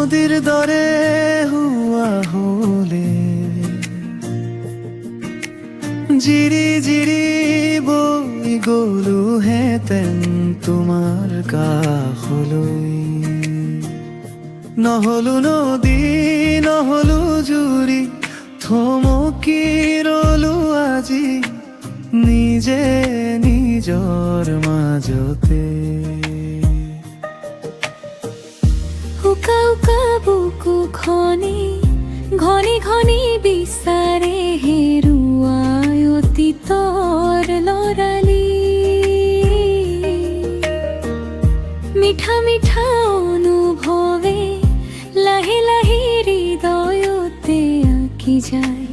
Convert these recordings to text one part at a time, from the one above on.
নদীর দরে হুয়া হলে জিরি জিরি বই গলু হেতেন তোমার কাষলৈ। নহলো নদী নহলো জুৰি থমকি ৰলো আজি নিজে নিজৰ মাজতে। উকা উকা বুকু খনি ঘনি ঘনি বিচাৰে হেৰুৱাই অতীতৰ লৰালি। মিঠা মিঠা অনুভৱে লাহে লাহে হৃদয়তে আঁকি যায়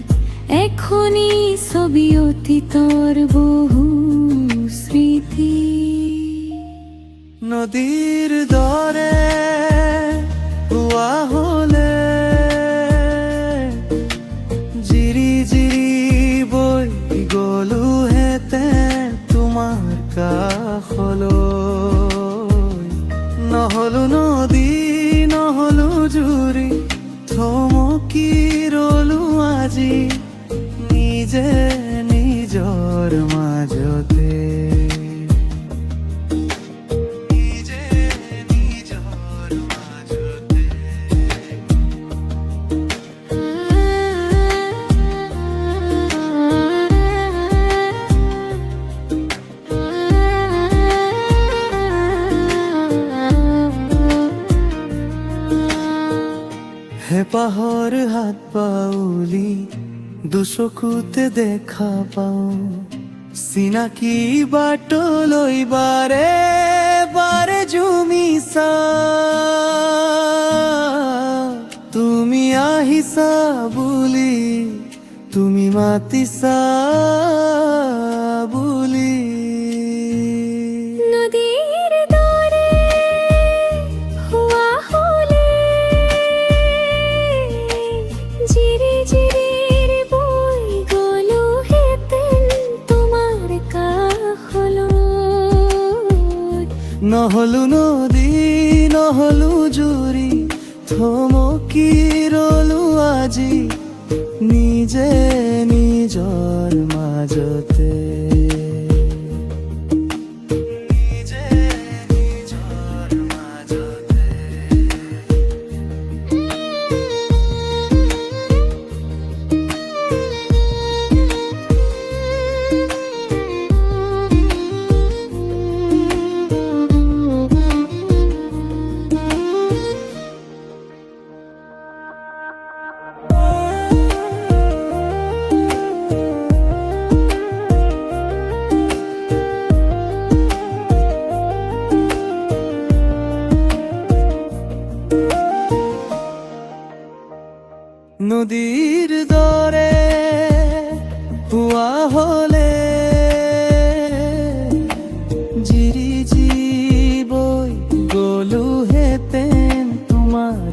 এখনি ছবি অতীতৰ বহু স্মৃতি। নদীৰ দৰে হুৱা হলে জিৰি জিৰি বৈ গলো হেতেন তোমাৰ কাষলৈ। নহলো নদী নহলো জুৰি থমকি ৰলো আজি নিজে নিজৰ মাজতে। হেপাহৰ হাত পাউলি দুচকুতে দেখা পাওঁ চিনাকি বাটলৈ বাৰে বাৰে জুমিছা। তুমি আহিছা বুলি তুমি মাতিছা বুলি। নদীৰ দৰে হুৱা হলে জিৰি জিৰিৰ বৈ গলো হেতেন তোমাৰ কাষলৈ। নহলো নদী নহলো জুৰি থমকি ৰলো আজি নিজে নিজৰ মাজতে। নিজে নিজৰ মাজতে। নদীৰ দৰে হুৱা হলে জিৰি জিৰি বৈ গলো হেতেন তোমাৰ